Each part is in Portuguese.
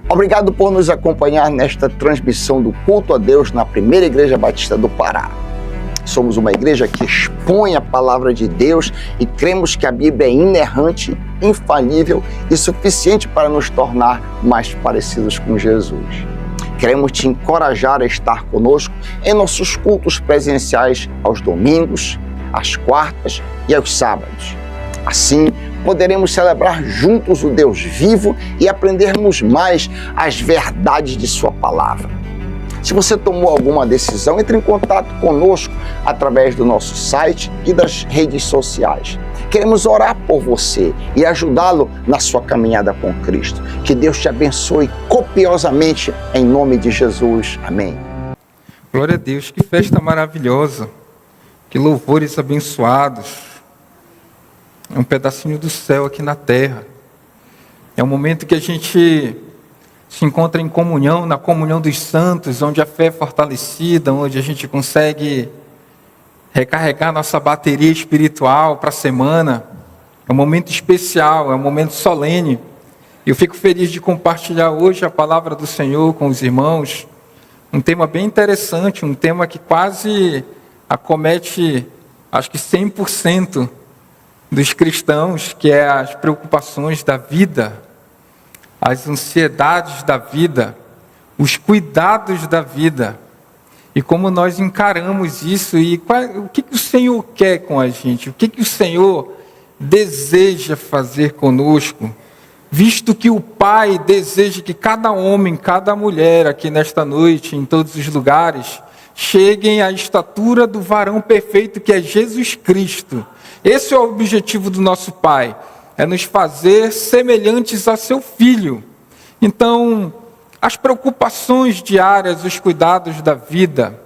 Obrigado por nos acompanhar nesta transmissão do culto a Deus na Primeira Igreja Batista do Pará. Somos uma igreja que expõe a palavra de Deus e cremos que a Bíblia é inerrante, infalível e suficiente para nos tornar mais parecidos com Jesus. Queremos te encorajar a estar conosco em nossos cultos presenciais aos domingos, às quartas e aos sábados. Assim, poderemos celebrar juntos o Deus vivo e aprendermos mais as verdades de sua palavra. Se você tomou alguma decisão, entre em contato conosco através do nosso site e das redes sociais. Queremos orar por você e ajudá-lo na sua caminhada com Cristo. Que Deus te abençoe copiosamente em nome de Jesus. Amém. Glória a Deus, que festa maravilhosa, que louvores abençoados. É um pedacinho do céu aqui na terra. É um momento que a gente se encontra em comunhão, na comunhão dos santos, onde a fé é fortalecida, onde a gente consegue recarregar nossa bateria espiritual para a semana. É um momento especial, é um momento solene. Eu fico feliz de compartilhar hoje a palavra do Senhor com os irmãos. Um tema bem interessante, um tema que quase acomete, acho que 100% dos cristãos, que é as preocupações da vida, as ansiedades da vida, os cuidados da vida, e como nós encaramos isso, e o que o Senhor quer com a gente, o que o Senhor deseja fazer conosco, visto que o Pai deseja que cada homem, cada mulher aqui nesta noite, em todos os lugares, cheguem à estatura do varão perfeito que é Jesus Cristo. Esse é o objetivo do nosso Pai, é nos fazer semelhantes a seu Filho. Então, as preocupações diárias, os cuidados da vida,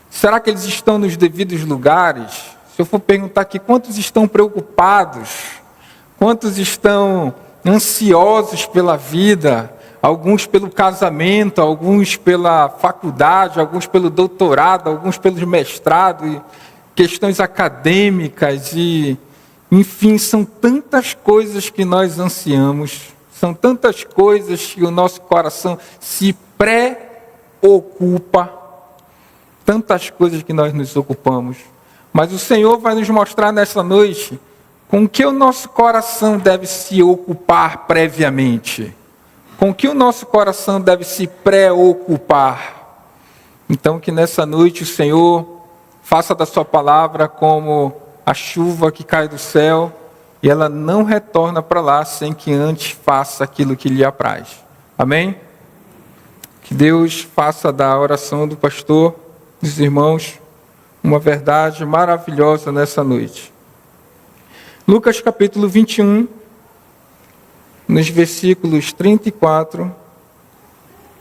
será que eles estão nos devidos lugares? Se eu for perguntar aqui, quantos estão preocupados? Quantos estão ansiosos pela vida? Alguns pelo casamento, alguns pela faculdade, alguns pelo doutorado, alguns pelo mestrado, questões acadêmicas e, enfim, são tantas coisas que nós ansiamos, são tantas coisas que o nosso coração se preocupa, tantas coisas que nós nos ocupamos. Mas o Senhor vai nos mostrar nessa noite com o que o nosso coração deve se ocupar previamente, com o que o nosso coração deve se preocupar. Então, que nessa noite o Senhor faça da sua palavra como a chuva que cai do céu e ela não retorna para lá sem que antes faça aquilo que lhe apraz. Amém? Que Deus faça da oração do pastor, dos irmãos, uma verdade maravilhosa nessa noite. Lucas capítulo 21, nos versículos 34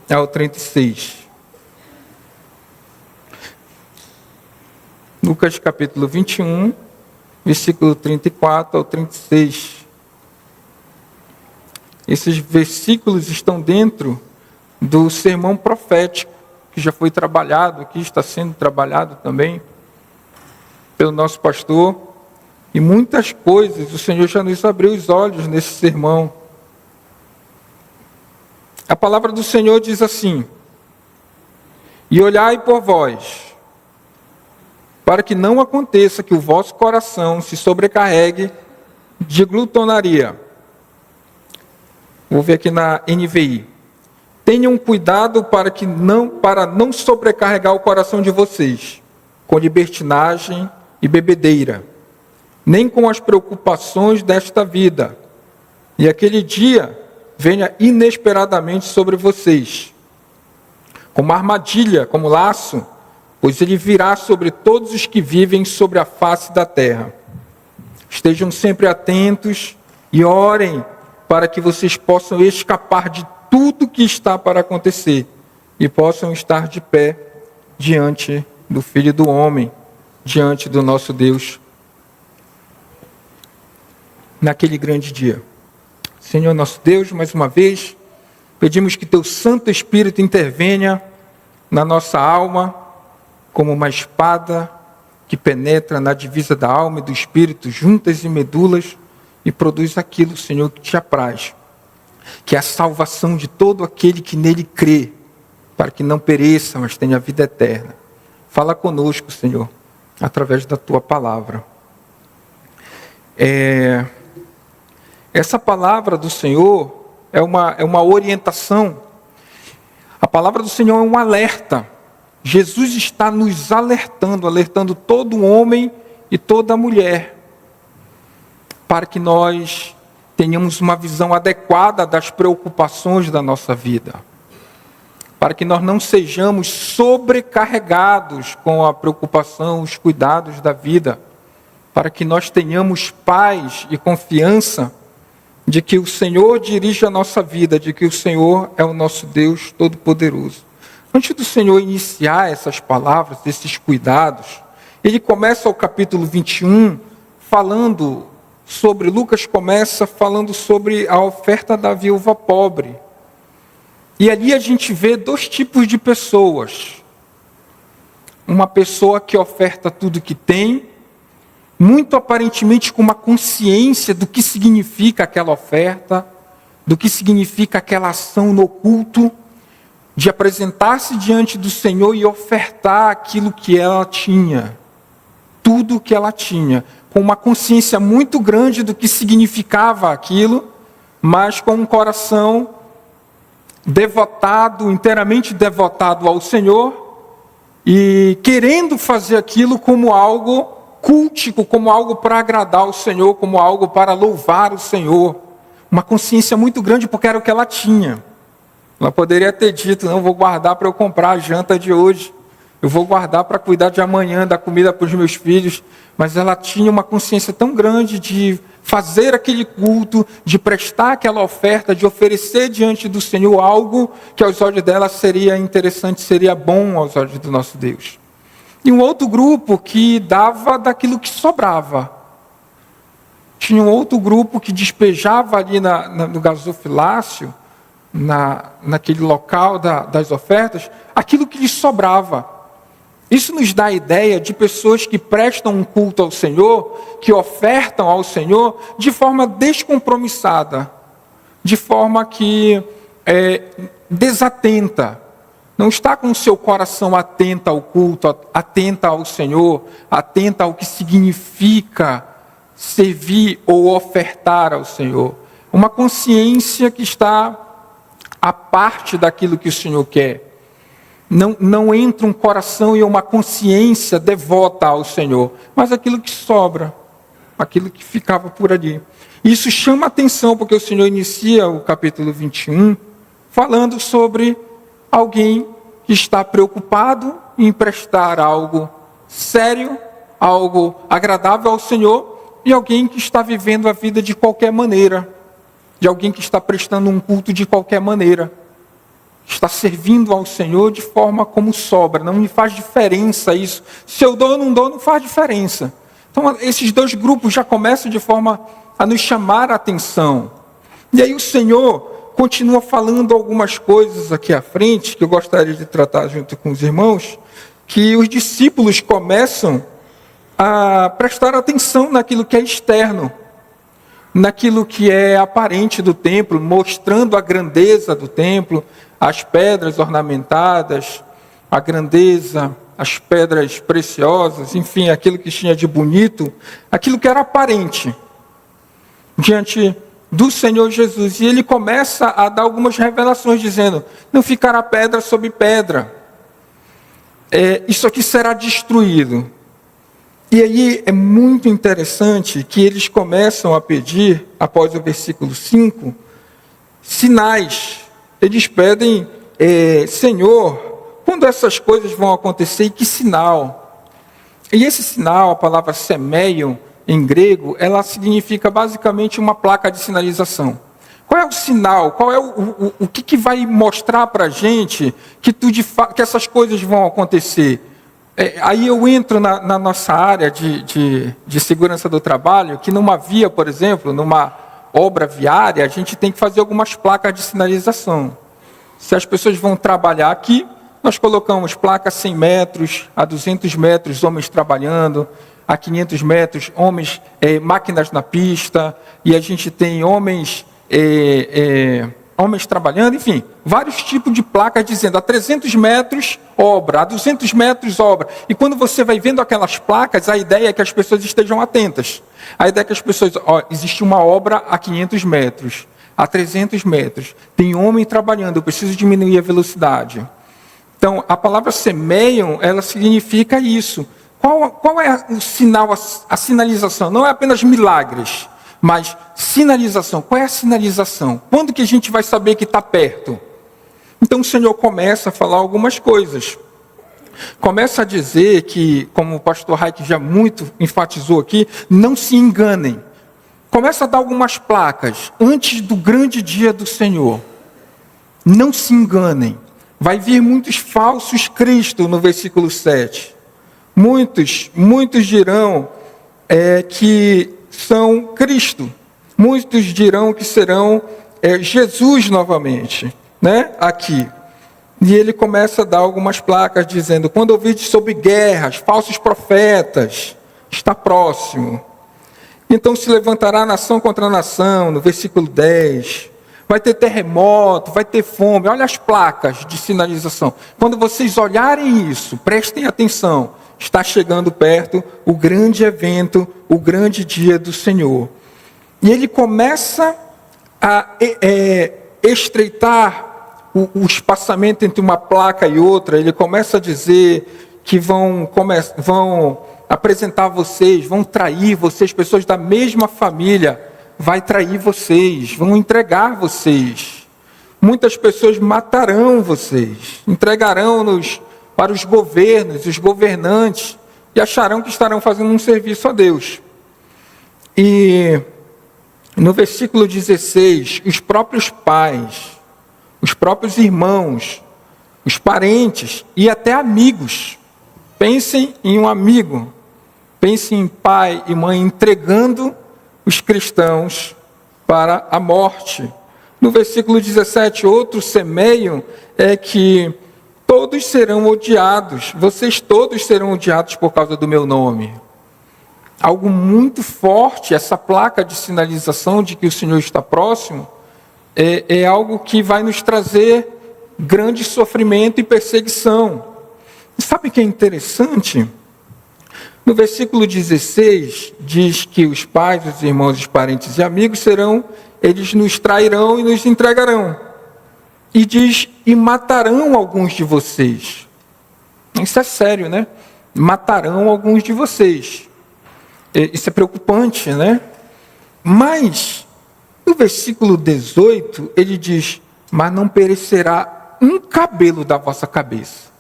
ao 36. Lucas capítulo 21, versículo 34 ao 36. Esses versículos estão dentro do sermão profético, que já foi trabalhado aqui, está sendo trabalhado também pelo nosso pastor. E muitas coisas o Senhor já nos abriu os olhos nesse sermão. A palavra do Senhor diz assim: e olhai por vós, para que não aconteça que o vosso coração se sobrecarregue de glutonaria. Vou ver aqui na NVI. Tenham cuidado para não sobrecarregar o coração de vocês com libertinagem e bebedeira, nem com as preocupações desta vida, e aquele dia venha inesperadamente sobre vocês, como armadilha, como laço, pois ele virá sobre todos os que vivem sobre a face da terra. Estejam sempre atentos e orem para que vocês possam escapar de tudo que está para acontecer e possam estar de pé diante do Filho do Homem, diante do nosso Deus, naquele grande dia. Senhor nosso Deus, mais uma vez, pedimos que Teu Santo Espírito intervenha na nossa alma, como uma espada que penetra na divisa da alma e do espírito, juntas e medulas, e produz aquilo, Senhor, que Te apraz. que é a salvação de todo aquele que nele crê, para que não pereça, mas tenha vida eterna. Fala conosco, Senhor, através da Tua palavra. Essa palavra do Senhor é uma orientação. A palavra do Senhor é um alerta. Jesus está nos alertando todo homem e toda mulher, para que nós tenhamos uma visão adequada das preocupações da nossa vida, para que nós não sejamos sobrecarregados com a preocupação, os cuidados da vida, para que nós tenhamos paz e confiança de que o Senhor dirige a nossa vida, de que o Senhor é o nosso Deus Todo-Poderoso. Antes do Senhor iniciar essas palavras, esses cuidados, ele começa o capítulo 21 falando sobre, Lucas começa falando sobre a oferta da viúva pobre. E ali a gente vê dois tipos de pessoas. Uma pessoa que oferta tudo que tem, muito aparentemente com uma consciência do que significa aquela oferta, do que significa aquela ação no culto, de apresentar-se diante do Senhor e ofertar aquilo que ela tinha, tudo o que ela tinha, com uma consciência muito grande do que significava aquilo, mas com um coração devotado, inteiramente devotado ao Senhor, e querendo fazer aquilo como algo cultico, como algo para agradar ao Senhor, como algo para louvar o Senhor. Uma consciência muito grande, porque era o que ela tinha. Ela poderia ter dito, não, vou guardar para eu comprar a janta de hoje, eu vou guardar para cuidar de amanhã, da comida para os meus filhos, mas ela tinha uma consciência tão grande de fazer aquele culto, de prestar aquela oferta, de oferecer diante do Senhor algo que aos olhos dela seria interessante, seria bom aos olhos do nosso Deus. E um outro grupo que dava daquilo que sobrava. Tinha um outro grupo que despejava ali no gasofilácio, naquele local das ofertas, aquilo que lhes sobrava. Isso nos dá a ideia de pessoas que prestam um culto ao Senhor, que ofertam ao Senhor de forma descompromissada, de forma que desatenta. Não está com o seu coração atento ao culto, atenta ao Senhor, atenta ao que significa servir ou ofertar ao Senhor. Uma consciência que está à parte daquilo que o Senhor quer. Não entra um coração e uma consciência devota ao Senhor, mas aquilo que sobra, aquilo que ficava por ali. Isso chama atenção, porque o Senhor inicia o capítulo 21 falando sobre alguém que está preocupado em prestar algo sério, algo agradável ao Senhor, e alguém que está vivendo a vida de qualquer maneira, de alguém que está prestando um culto de qualquer maneira, está servindo ao Senhor de forma como sobra. Não me faz diferença isso. Se eu dou ou não dou, não faz diferença. Então, esses dois grupos já começam de forma a nos chamar a atenção. E aí o Senhor continua falando algumas coisas aqui à frente, que eu gostaria de tratar junto com os irmãos, que os discípulos começam a prestar atenção naquilo que é externo, naquilo que é aparente do templo, mostrando a grandeza do templo, as pedras ornamentadas, a grandeza, as pedras preciosas, enfim, aquilo que tinha de bonito, aquilo que era aparente diante do Senhor Jesus. E ele começa a dar algumas revelações, dizendo, não ficará pedra sobre pedra, isso aqui será destruído. E aí é muito interessante que eles começam a pedir, após o versículo 5, sinais. Eles pedem, Senhor, quando essas coisas vão acontecer, e que sinal? E esse sinal, a palavra semeion, em grego, ela significa basicamente uma placa de sinalização. Qual é o sinal? Qual é o que vai mostrar para a gente que essas coisas vão acontecer? Aí eu entro na nossa área de segurança do trabalho, que numa via, por exemplo, numa obra viária, a gente tem que fazer algumas placas de sinalização. Se as pessoas vão trabalhar aqui, nós colocamos placas 100 metros, a 200 metros, homens trabalhando, a 500 metros, homens, máquinas na pista, e a gente tem homens homens trabalhando, enfim, vários tipos de placas dizendo a 300 metros, obra, a 200 metros, obra. E quando você vai vendo aquelas placas, a ideia é que as pessoas estejam atentas. A ideia é que as pessoas, existe uma obra a 500 metros, a 300 metros, tem homem trabalhando, eu preciso diminuir a velocidade. Então, a palavra semeiam, ela significa isso. Qual é o sinal, a sinalização? Não é apenas milagres, mas sinalização. Qual é a sinalização? Quando que a gente vai saber que está perto? Então o Senhor começa a falar algumas coisas. Começa a dizer que, como o pastor Raik já muito enfatizou aqui, não se enganem. Começa a dar algumas placas antes do grande dia do Senhor. Não se enganem. Vai vir muitos falsos cristos no versículo 7. Muitos dirão que são Cristo. Muitos dirão que serão Jesus novamente, né? Aqui. E ele começa a dar algumas placas dizendo: quando ouvirdes sobre guerras, falsos profetas, está próximo. Então se levantará nação contra nação, no versículo 10. Vai ter terremoto, vai ter fome. Olha as placas de sinalização. Quando vocês olharem isso, prestem atenção. Está chegando perto o grande evento, o grande dia do Senhor. E ele começa a estreitar o espaçamento entre uma placa e outra. Ele começa a dizer que vão apresentar vocês, vão trair vocês, pessoas da mesma família, vai trair vocês, vão entregar vocês. Muitas pessoas matarão vocês, entregarão-nos para os governos, os governantes, e acharão que estarão fazendo um serviço a Deus. E no versículo 16, os próprios pais, os próprios irmãos, os parentes e até amigos, pensem em um amigo, pensem em pai e mãe entregando os cristãos para a morte. No versículo 17, outro semeio é que todos serão odiados, vocês todos serão odiados por causa do meu nome. Algo muito forte, essa placa de sinalização de que o Senhor está próximo, é algo que vai nos trazer grande sofrimento e perseguição. E sabe o que é interessante? No versículo 16, diz que os pais, os irmãos, os parentes e amigos eles nos trairão e nos entregarão. E diz, e matarão alguns de vocês. Isso é sério, né? Matarão alguns de vocês. Isso é preocupante, né? Mas, no versículo 18, ele diz, mas não perecerá um cabelo da vossa cabeça.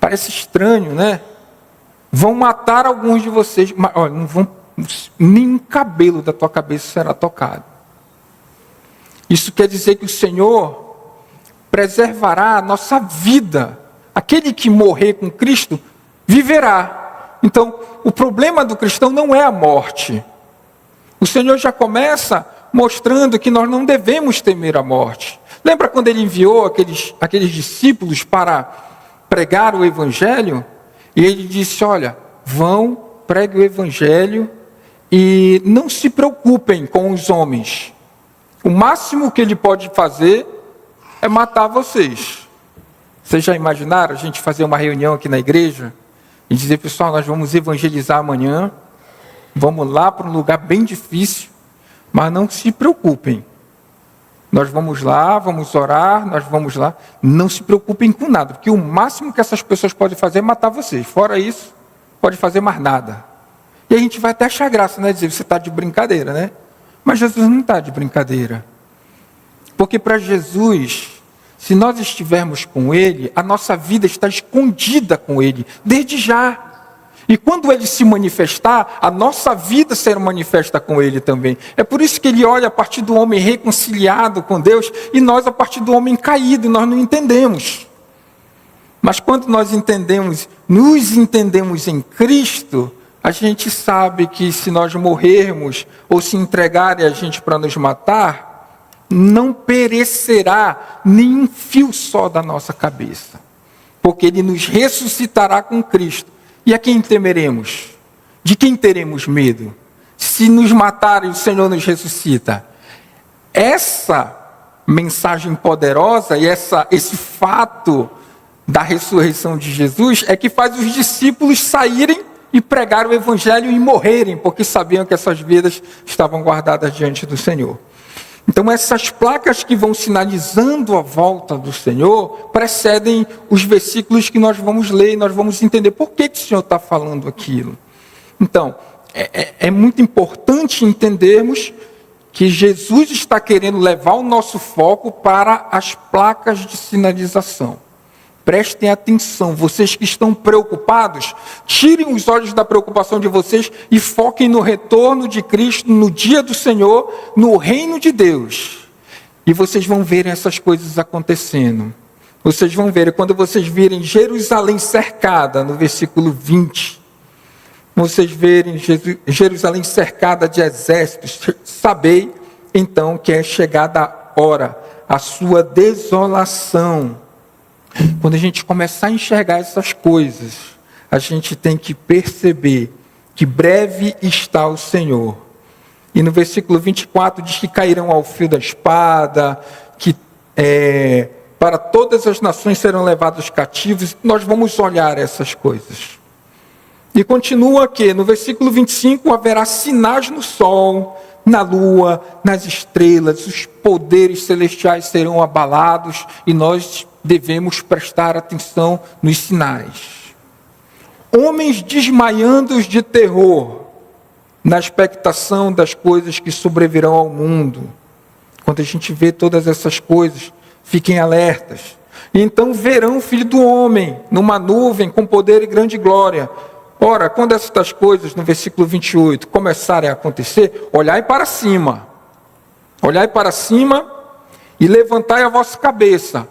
Parece estranho, né? Vão matar alguns de vocês, mas olha, não vão, nenhum cabelo da tua cabeça será tocado. Isso quer dizer que o Senhor preservará a nossa vida. Aquele que morrer com Cristo, viverá. Então, o problema do cristão não é a morte. O Senhor já começa mostrando que nós não devemos temer a morte. Lembra quando ele enviou aqueles discípulos para pregar o Evangelho? E ele disse, olha, vão, pregue o Evangelho e não se preocupem com os homens. O máximo que ele pode fazer é matar vocês. Vocês já imaginaram a gente fazer uma reunião aqui na igreja e dizer, pessoal, nós vamos evangelizar amanhã, vamos lá para um lugar bem difícil, mas não se preocupem. Nós vamos lá, vamos orar, nós vamos lá. Não se preocupem com nada, porque o máximo que essas pessoas podem fazer é matar vocês. Fora isso, pode fazer mais nada. E a gente vai até achar graça, né? Dizer, você está de brincadeira, né? Mas Jesus não está de brincadeira. Porque para Jesus, se nós estivermos com Ele, a nossa vida está escondida com Ele, desde já. E quando Ele se manifestar, a nossa vida será manifesta com Ele também. É por isso que Ele olha a partir do homem reconciliado com Deus, e nós a partir do homem caído, e nós não entendemos. Mas quando nós nos entendemos em Cristo, a gente sabe que se nós morrermos ou se entregarem a gente para nos matar, não perecerá nenhum fio só da nossa cabeça, porque Ele nos ressuscitará com Cristo. E a quem temeremos? De quem teremos medo? Se nos matarem, o Senhor nos ressuscita. essa mensagem poderosa e esse fato da ressurreição de Jesus é que faz os discípulos saírem e pregar o evangelho e morrerem, porque sabiam que essas vidas estavam guardadas diante do Senhor. Então essas placas que vão sinalizando a volta do Senhor precedem os versículos que nós vamos ler e nós vamos entender por que o Senhor está falando aquilo. Então, é muito importante entendermos que Jesus está querendo levar o nosso foco para as placas de sinalização. Prestem atenção, vocês que estão preocupados, tirem os olhos da preocupação de vocês e foquem no retorno de Cristo, no dia do Senhor, no reino de Deus. E vocês vão ver essas coisas acontecendo. Vocês vão ver, quando vocês virem Jerusalém cercada, no versículo 20, vocês verem Jerusalém cercada de exércitos, sabei então que é chegada a hora, a sua desolação. Quando a gente começar a enxergar essas coisas, a gente tem que perceber que breve está o Senhor. E no versículo 24 diz que cairão ao fio da espada, que para todas as nações serão levados cativos. Nós vamos olhar essas coisas. E continua que no versículo 25 haverá sinais no sol, na lua, nas estrelas, os poderes celestiais serão abalados e nós devemos prestar atenção nos sinais. Homens desmaiando de terror, na expectação das coisas que sobrevirão ao mundo. Quando a gente vê todas essas coisas, fiquem alertas. E então verão o Filho do Homem numa nuvem com poder e grande glória. Ora, quando estas coisas, no versículo 28, começarem a acontecer, olhai para cima. Olhai para cima e levantai a vossa cabeça,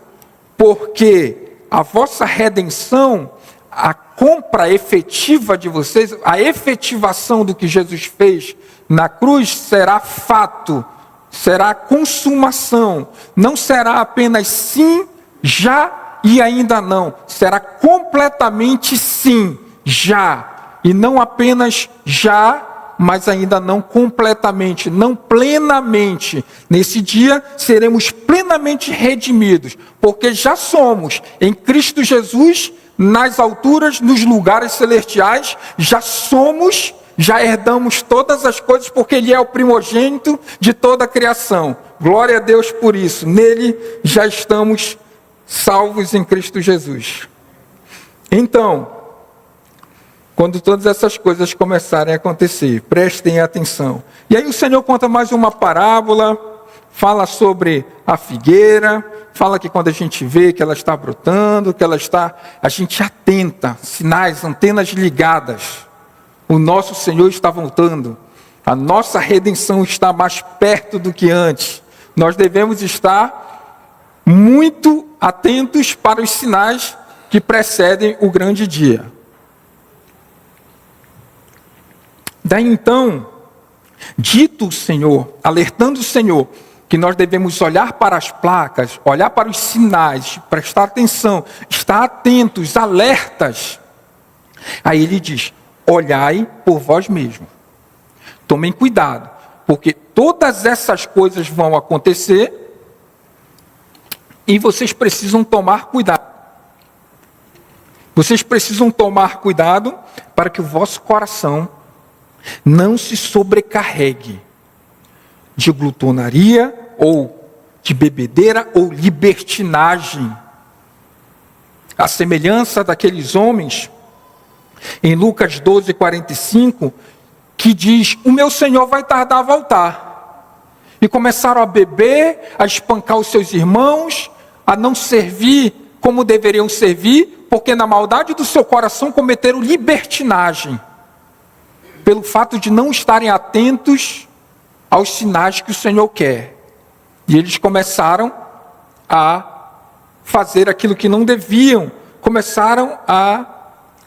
porque a vossa redenção, a compra efetiva de vocês, a efetivação do que Jesus fez na cruz será fato, será consumação. Não será apenas sim, já e ainda não. Será completamente sim, já. E não apenas já, mas ainda não completamente, não plenamente. Nesse dia seremos plenamente redimidos, porque já somos em Cristo Jesus, nas alturas, nos lugares celestiais, já herdamos todas as coisas, porque Ele é o primogênito de toda a criação. Glória a Deus por isso. Nele já estamos salvos em Cristo Jesus. Então, quando todas essas coisas começarem a acontecer, prestem atenção. E aí o Senhor conta mais uma parábola, fala sobre a figueira, fala que quando a gente vê que ela está brotando, a gente atenta, sinais, antenas ligadas. O nosso Senhor está voltando. A nossa redenção está mais perto do que antes. Nós devemos estar muito atentos para os sinais que precedem o grande dia. Daí então, dito o Senhor, alertando o Senhor, que nós devemos olhar para as placas, olhar para os sinais, prestar atenção, estar atentos, alertas. Aí ele diz, olhai por vós mesmos. Tomem cuidado, porque todas essas coisas vão acontecer e vocês precisam tomar cuidado. Vocês precisam tomar cuidado para que o vosso coração não se sobrecarregue de glutonaria ou de bebedeira ou libertinagem. A semelhança daqueles homens, em Lucas 12:45, que diz, o meu Senhor vai tardar a voltar. E começaram a beber, a espancar os seus irmãos, a não servir como deveriam servir, porque na maldade do seu coração cometeram libertinagem. Pelo fato de não estarem atentos aos sinais que o Senhor quer. E eles começaram a fazer aquilo que não deviam. Começaram a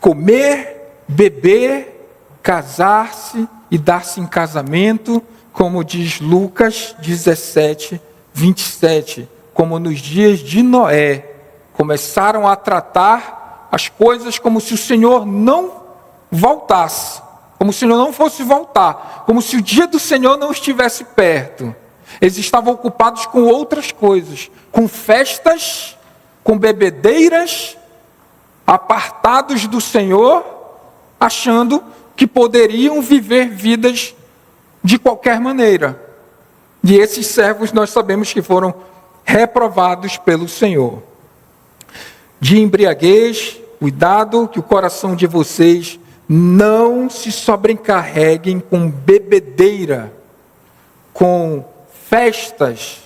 comer, beber, casar-se e dar-se em casamento, como diz Lucas 17:27. Como nos dias de Noé. Começaram a tratar as coisas como se o Senhor não voltasse. Como se o Senhor não fosse voltar, como se o dia do Senhor não estivesse perto. Eles estavam ocupados com outras coisas, com festas, com bebedeiras, apartados do Senhor, achando que poderiam viver vidas de qualquer maneira. E esses servos nós sabemos que foram reprovados pelo Senhor. De embriaguez, cuidado que o coração de vocês não se sobrecarreguem com bebedeira, com festas,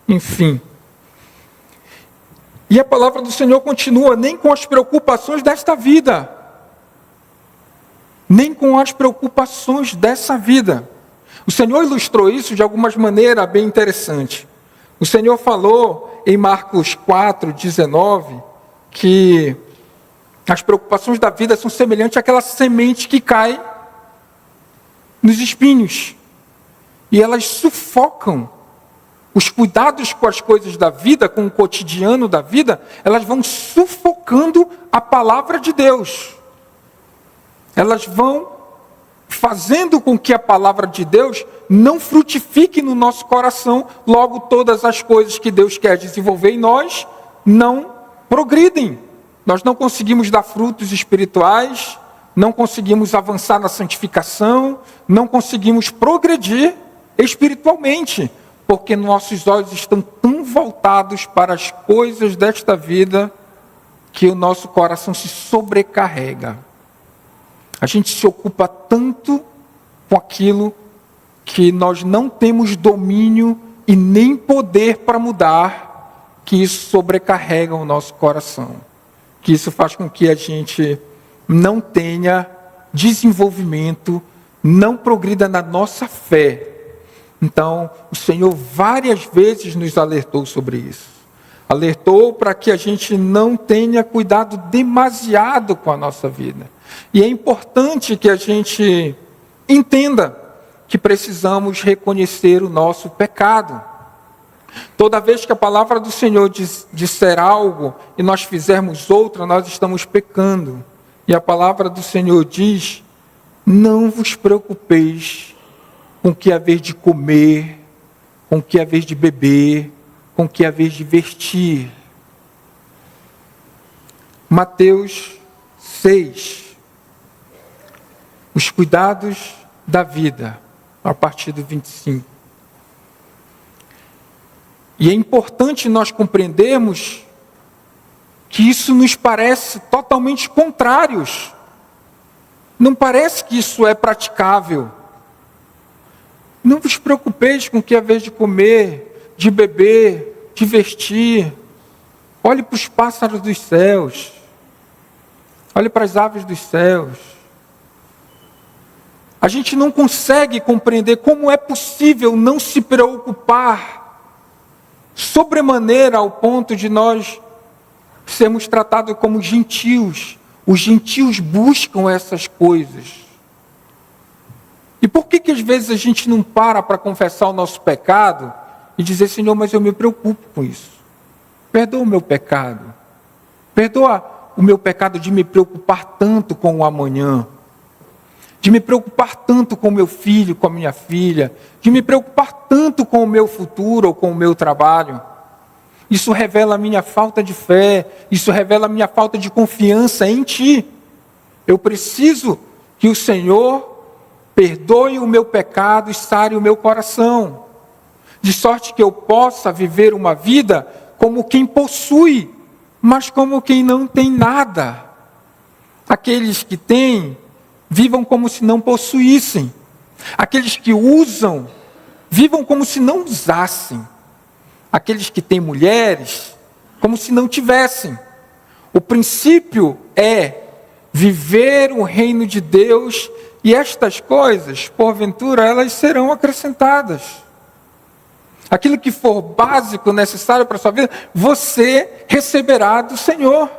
enfim. E a palavra do Senhor continua, nem com as preocupações desta vida. Nem com as preocupações dessa vida. O Senhor ilustrou isso de algumas maneiras bem interessantes. O Senhor falou em Marcos 4:19, que as preocupações da vida são semelhantes àquela semente que cai nos espinhos. E elas sufocam. Os cuidados com as coisas da vida, com o cotidiano da vida, elas vão sufocando a palavra de Deus. Elas vão fazendo com que a palavra de Deus não frutifique no nosso coração. Logo, todas as coisas que Deus quer desenvolver em nós não progridem. Nós não conseguimos dar frutos espirituais, não conseguimos avançar na santificação, não conseguimos progredir espiritualmente, porque nossos olhos estão tão voltados para as coisas desta vida que o nosso coração se sobrecarrega. A gente se ocupa tanto com aquilo que nós não temos domínio e nem poder para mudar, que isso sobrecarrega o nosso coração. Que isso faz com que a gente não tenha desenvolvimento, não progrida na nossa fé. Então, o Senhor várias vezes nos alertou sobre isso. Alertou para que a gente não tenha cuidado demasiado com a nossa vida. E é importante que a gente entenda que precisamos reconhecer o nosso pecado. Toda vez que a palavra do Senhor disser algo e nós fizermos outra, nós estamos pecando. E a palavra do Senhor diz: não vos preocupeis com o que é vez de comer, com o que é vez de beber, com o que é vez de vestir. Mateus 6. Os cuidados da vida, a partir do 25. E é importante nós compreendermos que isso nos parece totalmente contrários. Não parece que isso é praticável. Não vos preocupeis com o que é vez de comer, de beber, de vestir. Olhe para os pássaros dos céus. Olhe para as aves dos céus. A gente não consegue compreender como é possível não se preocupar sobremaneira ao ponto de nós sermos tratados como gentios. Os gentios buscam essas coisas. E por que às vezes a gente não para confessar o nosso pecado e dizer: Senhor, mas eu me preocupo com isso. Perdoa o meu pecado. Perdoa o meu pecado de me preocupar tanto com o amanhã. De me preocupar tanto com o meu filho, com a minha filha. De me preocupar tanto com o meu futuro ou com o meu trabalho. Isso revela a minha falta de fé. Isso revela a minha falta de confiança em Ti. Eu preciso que o Senhor perdoe o meu pecado e sare o meu coração, de sorte que eu possa viver uma vida como quem possui, mas como quem não tem nada. Aqueles que têm, vivam como se não possuíssem. Aqueles que usam, vivam como se não usassem. Aqueles que têm mulheres, como se não tivessem. O princípio é viver o reino de Deus. E estas coisas, porventura, elas serão acrescentadas. Aquilo que for básico, necessário para a sua vida, você receberá do Senhor.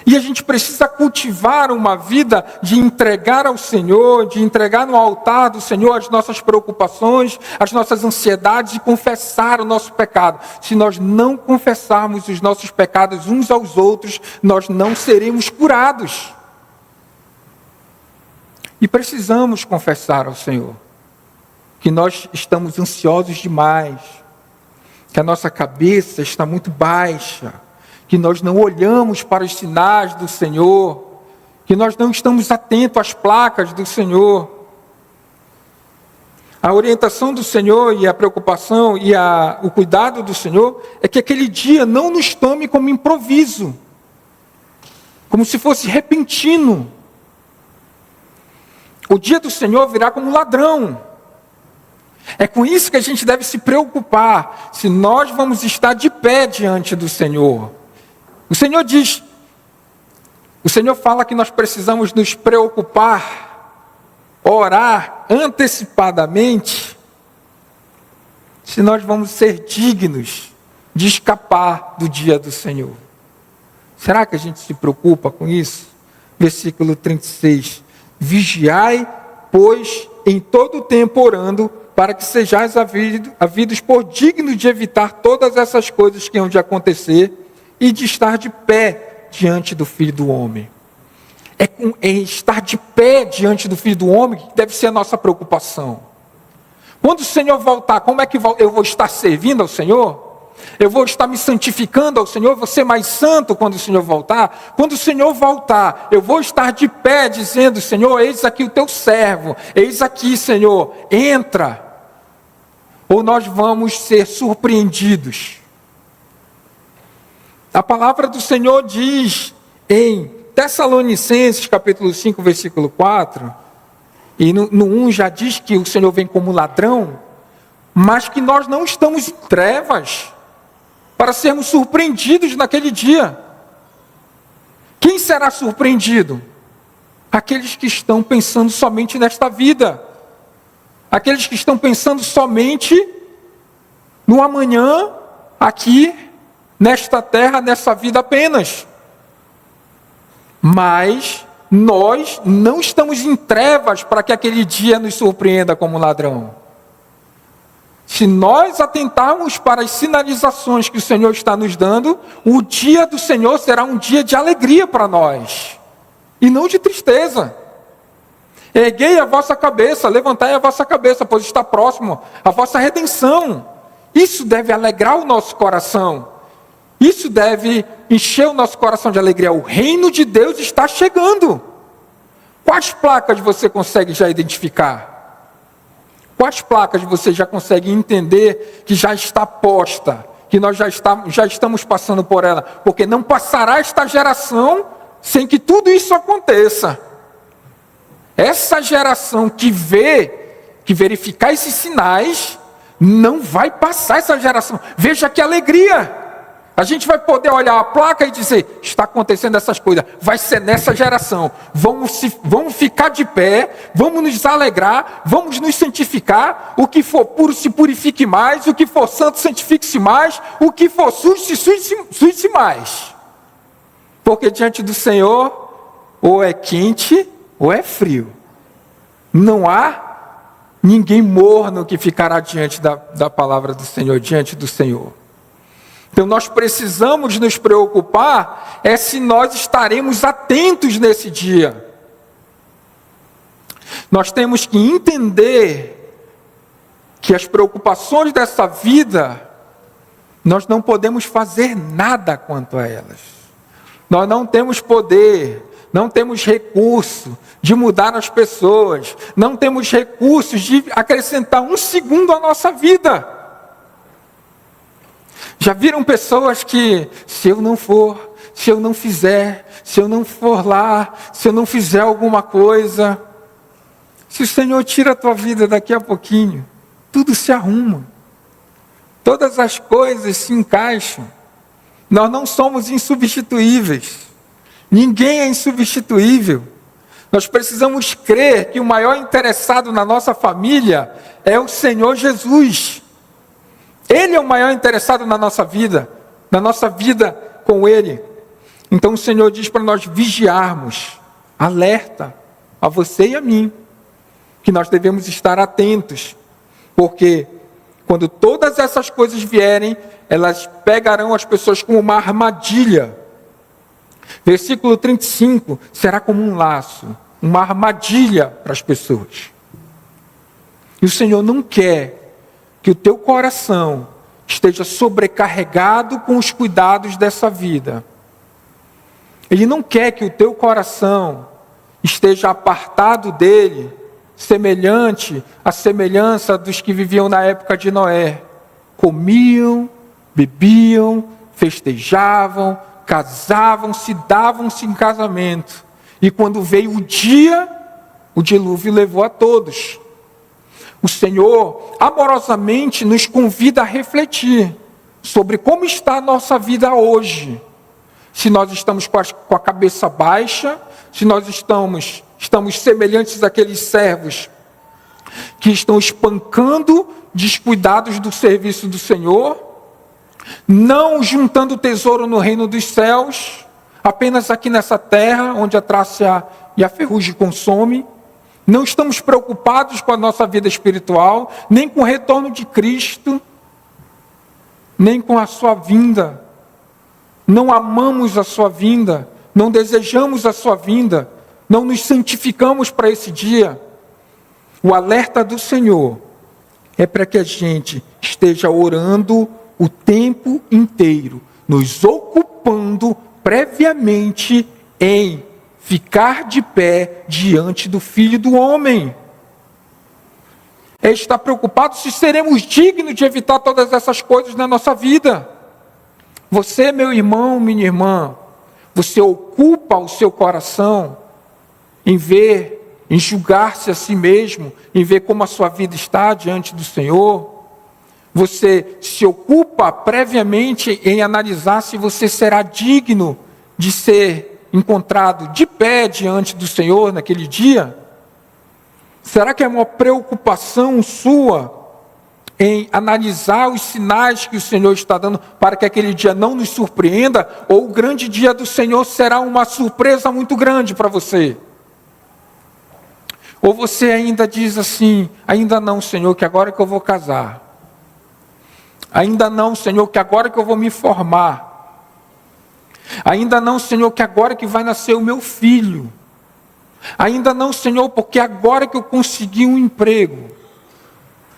E a gente precisa cultivar uma vida de entregar ao Senhor, de entregar no altar do Senhor as nossas preocupações, as nossas ansiedades e confessar o nosso pecado. Se nós não confessarmos os nossos pecados uns aos outros, nós não seremos curados. E precisamos confessar ao Senhor que nós estamos ansiosos demais, que a nossa cabeça está muito baixa, que nós não olhamos para os sinais do Senhor, que nós não estamos atentos às placas do Senhor. A orientação do Senhor e a preocupação e o cuidado do Senhor é que aquele dia não nos tome como improviso, como se fosse repentino. O dia do Senhor virá como ladrão. É com isso que a gente deve se preocupar, se nós vamos estar de pé diante do Senhor. O Senhor diz, o Senhor fala que nós precisamos nos preocupar, orar antecipadamente, se nós vamos ser dignos de escapar do dia do Senhor. Será que a gente se preocupa com isso? Versículo 36. Vigiai, pois, em todo o tempo orando, para que sejais havidos por dignos de evitar todas essas coisas que hão de acontecer e de estar de pé diante do Filho do Homem. É estar de pé diante do Filho do Homem que deve ser a nossa preocupação. Quando o Senhor voltar, como é que eu vou estar servindo ao Senhor? Eu vou estar me santificando ao Senhor, vou ser mais santo quando o Senhor voltar. Quando o Senhor voltar, eu vou estar de pé dizendo, Senhor, eis aqui o teu servo, eis aqui, Senhor, entra. Ou nós vamos ser surpreendidos. A palavra do Senhor diz em Tessalonicenses, capítulo 5, versículo 4, e no 1 já diz que o Senhor vem como ladrão, mas que nós não estamos em trevas para sermos surpreendidos naquele dia. Quem será surpreendido? Aqueles que estão pensando somente nesta vida. Aqueles que estão pensando somente no amanhã, aqui, nesta terra, nessa vida apenas. Mas nós não estamos em trevas para que aquele dia nos surpreenda como ladrão. Se nós atentarmos para as sinalizações que o Senhor está nos dando, o dia do Senhor será um dia de alegria para nós, e não de tristeza. Erguei a vossa cabeça, levantai a vossa cabeça, pois está próximo a vossa redenção. Isso deve alegrar o nosso coração. Isso deve encher o nosso coração de alegria. O reino de Deus está chegando. Quais placas você consegue já identificar? Quais placas você já consegue entender que já está posta, que nós já estamos passando por ela? Porque não passará esta geração sem que tudo isso aconteça. Essa geração que verificar esses sinais, não vai passar essa geração. Veja que alegria! A gente vai poder olhar a placa e dizer, está acontecendo essas coisas, vai ser nessa geração. Vamos ficar de pé, vamos nos alegrar, vamos nos santificar. O que for puro se purifique mais, o que for santo santifique-se mais, o que for sujo se suje mais. Porque diante do Senhor, ou é quente ou é frio. Não há ninguém morno que ficará diante da palavra do Senhor, diante do Senhor. Então nós precisamos nos preocupar se nós estaremos atentos nesse dia. Nós temos que entender que as preocupações dessa vida, nós não podemos fazer nada quanto a elas. Nós não temos poder, não temos recurso de mudar as pessoas, não temos recursos de acrescentar um segundo à nossa vida. Já viram pessoas que, se eu não for, se eu não fizer, se eu não for lá, se eu não fizer alguma coisa, se o Senhor tira a tua vida daqui a pouquinho, tudo se arruma. Todas as coisas se encaixam. Nós não somos insubstituíveis. Ninguém é insubstituível. Nós precisamos crer que o maior interessado na nossa família é o Senhor Jesus. Ele é o maior interessado na nossa vida com Ele. Então o Senhor diz para nós vigiarmos, alerta a você e a mim, que nós devemos estar atentos, porque quando todas essas coisas vierem, elas pegarão as pessoas como uma armadilha. Versículo 35, será como um laço, uma armadilha para as pessoas. E o Senhor não quer que o teu coração esteja sobrecarregado com os cuidados dessa vida. Ele não quer que o teu coração esteja apartado dele, semelhante à semelhança dos que viviam na época de Noé. Comiam, bebiam, festejavam, casavam-se, davam-se em casamento. E quando veio o dia, o dilúvio levou a todos. O Senhor amorosamente nos convida a refletir sobre como está a nossa vida hoje. Se nós estamos com a cabeça baixa, se nós estamos semelhantes àqueles servos que estão espancando descuidados do serviço do Senhor, não juntando tesouro no reino dos céus, apenas aqui nessa terra, onde a traça e a ferrugem consome. Não estamos preocupados com a nossa vida espiritual, nem com o retorno de Cristo, nem com a sua vinda. Não amamos a sua vinda, não desejamos a sua vinda, não nos santificamos para esse dia. O alerta do Senhor é para que a gente esteja orando o tempo inteiro, nos ocupando previamente em ficar de pé diante do Filho do Homem. É estar preocupado se seremos dignos de evitar todas essas coisas na nossa vida. Você, meu irmão, minha irmã, você ocupa o seu coração em julgar-se a si mesmo, em ver como a sua vida está diante do Senhor? Você se ocupa previamente em analisar se você será digno de ser encontrado de pé diante do Senhor naquele dia? Será que é uma preocupação sua em analisar os sinais que o Senhor está dando para que aquele dia não nos surpreenda, ou o grande dia do Senhor será uma surpresa muito grande para você? Ou você ainda diz assim: ainda não, Senhor, que agora que eu vou casar. Ainda não, Senhor, que agora que eu vou me formar. Ainda não, Senhor, que agora que vai nascer o meu filho. Ainda não, Senhor, porque agora que eu consegui um emprego.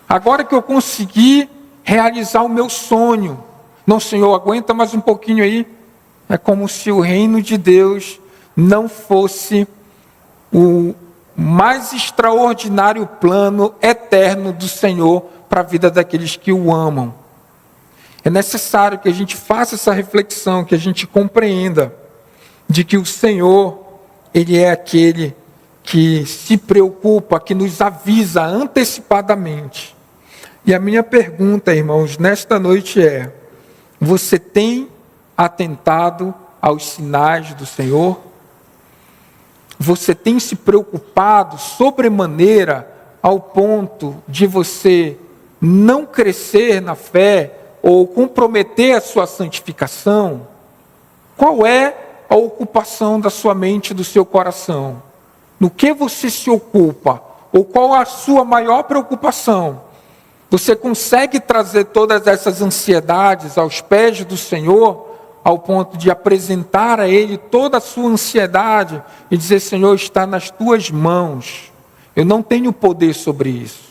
Agora que eu consegui realizar o meu sonho. Não, Senhor, aguenta mais um pouquinho aí. É como se o reino de Deus não fosse o mais extraordinário plano eterno do Senhor para a vida daqueles que o amam. É necessário que a gente faça essa reflexão, que a gente compreenda de que o Senhor, Ele é aquele que se preocupa, que nos avisa antecipadamente. E a minha pergunta, irmãos, nesta noite é: você tem atentado aos sinais do Senhor? Você tem se preocupado sobremaneira ao ponto de você não crescer na fé ou comprometer a sua santificação? Qual é a ocupação da sua mente e do seu coração? No que você se ocupa? Ou qual a sua maior preocupação? Você consegue trazer todas essas ansiedades aos pés do Senhor, ao ponto de apresentar a Ele toda a sua ansiedade e dizer: Senhor, está nas tuas mãos, eu não tenho poder sobre isso.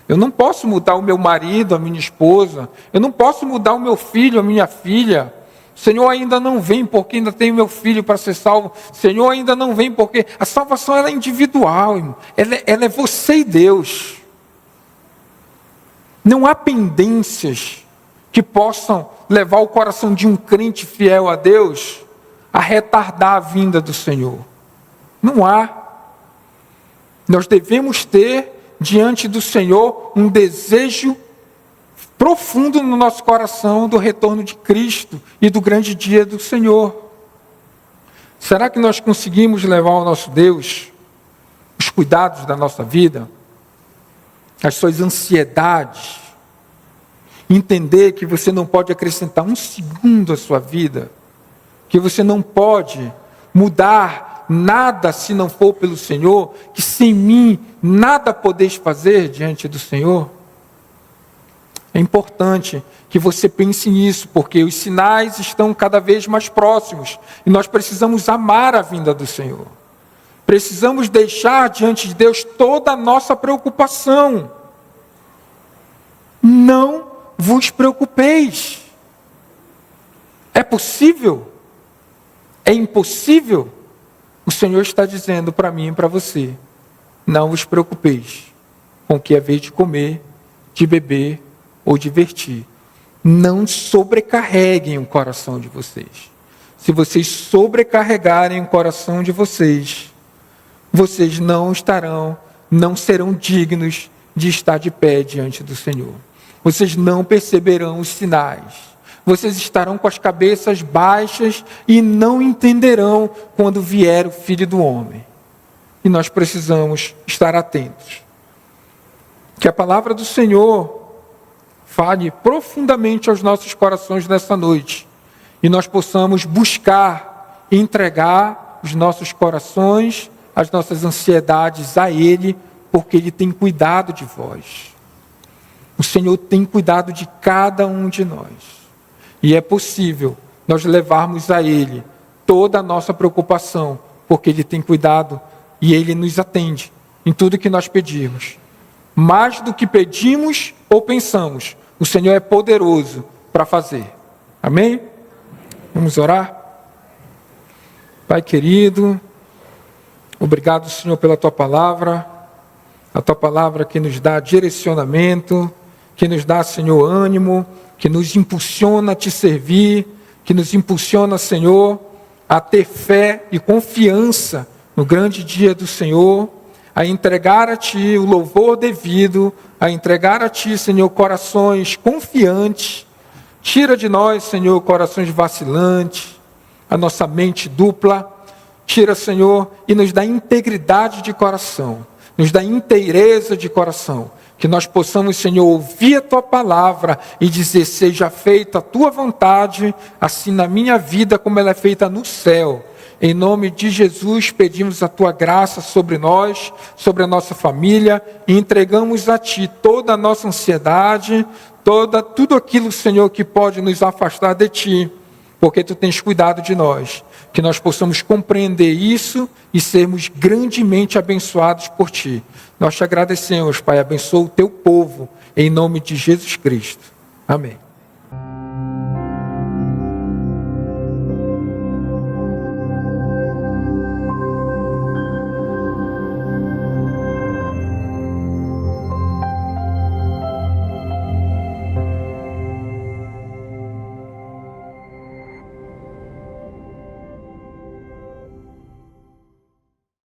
Eu não posso mudar o meu marido, a minha esposa, eu não posso mudar o meu filho, a minha filha. Senhor, ainda não vem porque ainda tenho meu filho para ser salvo. Senhor, ainda não vem porque a salvação ela é individual, irmão. Ela é você e Deus. Não há pendências que possam levar o coração de um crente fiel a Deus a retardar a vinda do Senhor. Não há. Nós devemos ter diante do Senhor um desejo profundo no nosso coração do retorno de Cristo e do grande dia do Senhor. Será que nós conseguimos levar ao nosso Deus os cuidados da nossa vida, as suas ansiedades, entender que você não pode acrescentar um segundo à sua vida, que você não pode mudar nada se não for pelo Senhor, que sem mim nada podeis fazer diante do Senhor? É importante que você pense nisso, porque os sinais estão cada vez mais próximos e nós precisamos amar a vinda do Senhor. Precisamos deixar diante de Deus toda a nossa preocupação. não vos preocupeis. É possível? É impossível? O Senhor está dizendo para mim e para você: não vos preocupeis com o que é vez de comer, de beber ou divertir. Não sobrecarreguem o coração de vocês. Se vocês sobrecarregarem o coração de vocês, vocês não serão dignos de estar de pé diante do Senhor. Vocês não perceberão os sinais. Vocês estarão com as cabeças baixas e não entenderão quando vier o Filho do Homem. E nós precisamos estar atentos. Que a palavra do Senhor fale profundamente aos nossos corações nessa noite. E nós possamos buscar e entregar os nossos corações, as nossas ansiedades a Ele, porque Ele tem cuidado de vós. O Senhor tem cuidado de cada um de nós. E é possível nós levarmos a Ele toda a nossa preocupação, porque Ele tem cuidado e Ele nos atende em tudo que nós pedimos. Mais do que pedimos ou pensamos, o Senhor é poderoso para fazer. Amém? Vamos orar? Pai querido, obrigado, Senhor, pela Tua palavra, a Tua palavra que nos dá direcionamento, que nos dá, Senhor, ânimo, que nos impulsiona a Te servir, que nos impulsiona, Senhor, a ter fé e confiança no grande dia do Senhor, a entregar a Ti o louvor devido, a entregar a Ti, Senhor, corações confiantes. Tira de nós, Senhor, corações vacilantes, a nossa mente dupla. Tira, Senhor, e nos dá integridade de coração, nos dá inteireza de coração, que nós possamos, Senhor, ouvir a Tua palavra e dizer: seja feita a Tua vontade, assim na minha vida como ela é feita no céu. Em nome de Jesus, pedimos a Tua graça sobre nós, sobre a nossa família, e entregamos a Ti toda a nossa ansiedade, tudo aquilo, Senhor, que pode nos afastar de Ti, porque Tu tens cuidado de nós, que nós possamos compreender isso e sermos grandemente abençoados por Ti. Nós Te agradecemos, Pai, abençoa o Teu povo, em nome de Jesus Cristo. Amém.